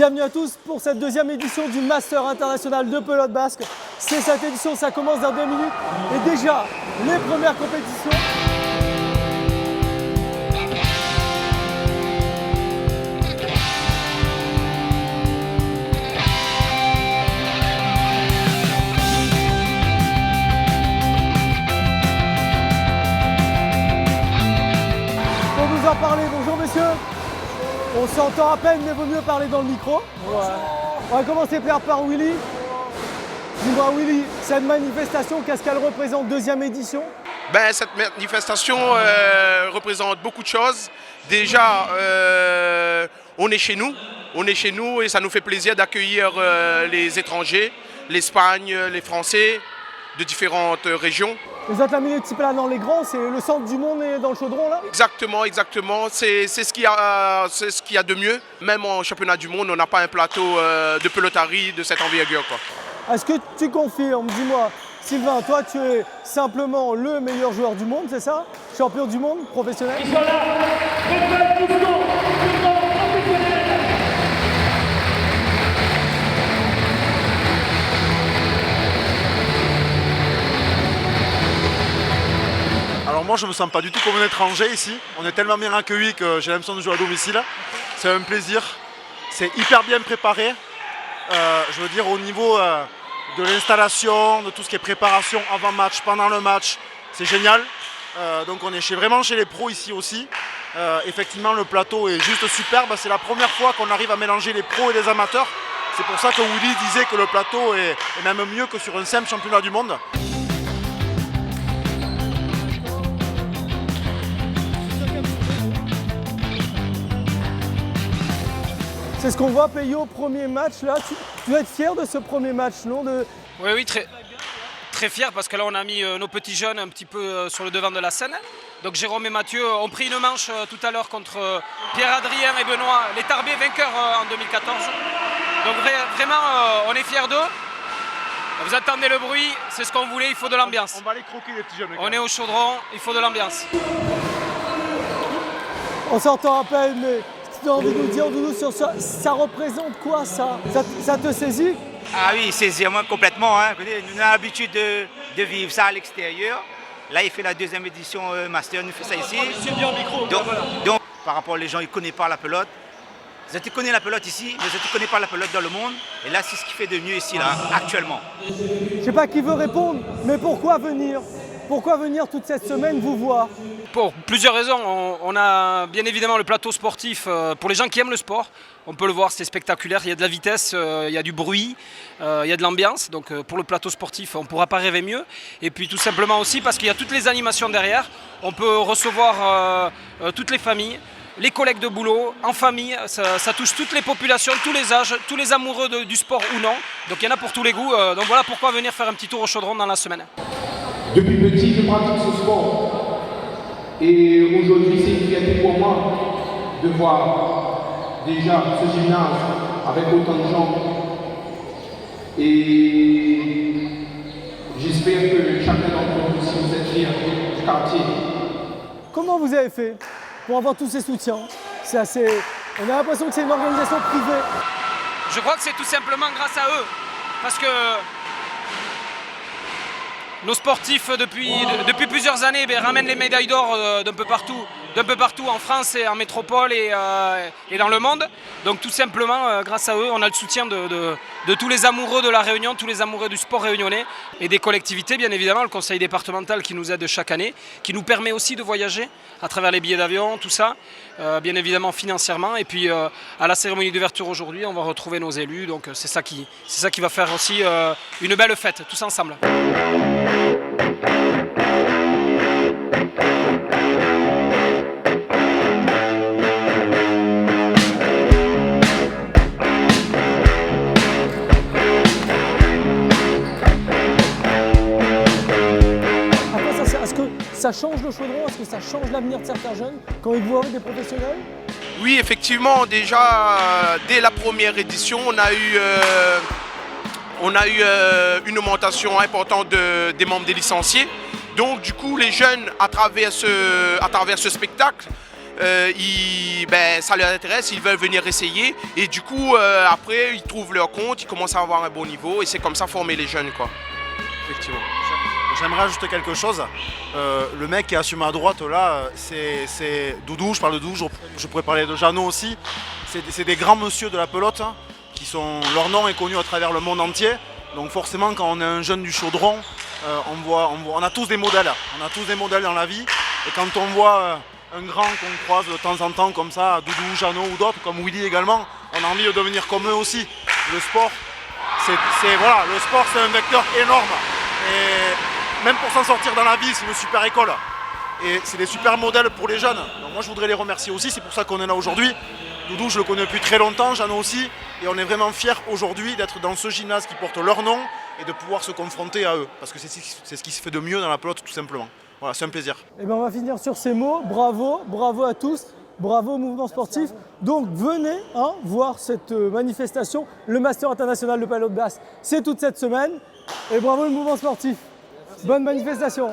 Bienvenue à tous pour cette deuxième édition du Master International de pelote basque. C'est cette édition, ça commence dans 2 minutes et déjà les premières compétitions. Pour nous en parler, bonjour messieurs. On s'entend à peine, mais vaut mieux parler dans le micro. Ouais. On va commencer par Willy. Dis-moi Willy, cette manifestation, qu'est-ce qu'elle représente, deuxième édition? Cette manifestation représente beaucoup de choses. Déjà, on est chez nous et ça nous fait plaisir d'accueillir les étrangers, l'Espagne, les Français de différentes régions. Vous êtes la minute petit peu là dans les grands, c'est le centre du monde et dans le chaudron là? Exactement. C'est ce qu'il y a de mieux. Même en championnat du monde, on n'a pas un plateau de peloterie de cette envergure, quoi. Est-ce que tu confirmes, dis-moi, Sylvain, toi tu es simplement le meilleur joueur du monde, c'est ça? Champion du monde, professionnel? Ils sont là, professionnel. Alors moi je me sens pas du tout comme un étranger ici, on est tellement bien accueillis que j'ai l'impression de jouer à domicile, c'est un plaisir, c'est hyper bien préparé, je veux dire au niveau de l'installation, de tout ce qui est préparation avant match, pendant le match, c'est génial, donc on est vraiment chez les pros ici aussi, effectivement le plateau est juste superbe, c'est la première fois qu'on arrive à mélanger les pros et les amateurs, c'est pour ça que Willy disait que le plateau est même mieux que sur un simple championnat du monde. C'est ce qu'on voit payer au premier match là. Tu dois être fier de ce premier match, non? Oui, très fier parce que là on a mis nos petits jeunes un petit peu sur le devant de la scène. Donc Jérôme et Mathieu ont pris une manche tout à l'heure contre Pierre-Adrien et Benoît, les Tarbés vainqueurs en 2014. Donc vraiment on est fiers d'eux. Vous entendez le bruit, c'est ce qu'on voulait, il faut de l'ambiance. On va les croquer les petits jeunes. On est au chaudron, il faut de l'ambiance. On s'entend à peine, mais tu as envie de nous dire sur ça, ça représente quoi ça te saisit? Ah oui, saisir-moi complètement. Hein. Nous avons l'habitude de vivre ça à l'extérieur. Là, il fait la deuxième édition Master, nous fait ça ici. Donc, par rapport aux gens, ils ne connaissent pas la pelote. Ils ont connaissent la pelote ici, mais ils ne connaissent pas la pelote dans le monde. Et là, c'est ce qui fait de mieux ici, là, actuellement. Je ne sais pas qui veut répondre, mais pourquoi venir? Pourquoi venir toute cette semaine vous voir? Pour plusieurs raisons. On a bien évidemment le plateau sportif pour les gens qui aiment le sport. On peut le voir, c'est spectaculaire. Il y a de la vitesse, il y a du bruit, il y a de l'ambiance. Donc pour le plateau sportif, on ne pourra pas rêver mieux. Et puis tout simplement aussi parce qu'il y a toutes les animations derrière. On peut recevoir toutes les familles, les collègues de boulot, en famille. Ça touche toutes les populations, tous les âges, tous les amoureux du sport ou non. Donc il y en a pour tous les goûts. Donc voilà pourquoi venir faire un petit tour au chaudron dans la semaine. Depuis petit, je pratique ce sport. Et aujourd'hui, c'est une fierté pour moi de voir déjà ce gymnase avec autant de gens. Et j'espère que chacun d'entre vous, si vous êtes fiers du quartier. Comment vous avez fait pour avoir tous ces soutiens? C'est assez... On a l'impression que c'est une organisation privée. Je crois que c'est tout simplement grâce à eux. Parce que nos sportifs, depuis plusieurs années, ramènent les médailles d'or d'un peu partout en France et en métropole et dans le monde. Donc tout simplement, grâce à eux, on a le soutien de tous les amoureux de la Réunion, tous les amoureux du sport réunionnais et des collectivités, bien évidemment, le conseil départemental qui nous aide chaque année, qui nous permet aussi de voyager à travers les billets d'avion, tout ça, bien évidemment financièrement. Et puis à la cérémonie d'ouverture aujourd'hui, on va retrouver nos élus. Donc c'est ça qui va faire aussi une belle fête, tous ensemble. Est-ce que ça change le chaudron? Est-ce que ça change l'avenir de certains jeunes quand ils voient avec des professionnels? Oui, effectivement, déjà dès la première édition, on a eu une augmentation importante des membres des licenciés. Donc du coup, les jeunes, à travers ce spectacle, ça leur intéresse, ils veulent venir essayer. Et du coup, après, ils trouvent leur compte, ils commencent à avoir un bon niveau. Et c'est comme ça former les jeunes, quoi. Effectivement. J'aimerais ajouter quelque chose. Le mec qui est assumé à droite là, c'est Doudou, je parle de Doudou, je pourrais parler de Jeannot aussi. C'est des grands monsieur de la pelote hein, leur nom est connu à travers le monde entier. Donc forcément quand on est un jeune du chaudron, on a tous des modèles. On a tous des modèles dans la vie. Et quand on voit un grand qu'on croise de temps en temps comme ça, Doudou, Jeannot ou d'autres, comme Willy également, on a envie de devenir comme eux aussi. Le sport, le sport c'est un vecteur énorme. Et même pour s'en sortir dans la vie, c'est une super école. Et c'est des super modèles pour les jeunes. Donc moi je voudrais les remercier aussi, c'est pour ça qu'on est là aujourd'hui. Doudou, je le connais depuis très longtemps, Jeannot aussi. Et on est vraiment fiers aujourd'hui d'être dans ce gymnase qui porte leur nom et de pouvoir se confronter à eux. Parce que c'est ce qui se fait de mieux dans la pelote tout simplement. Voilà, c'est un plaisir. Et bien on va finir sur ces mots. Bravo, bravo à tous. Bravo au mouvement sportif. Donc venez voir cette manifestation. Le Master international de pelote basse, c'est toute cette semaine. Et bravo le mouvement sportif. Bonne manifestation.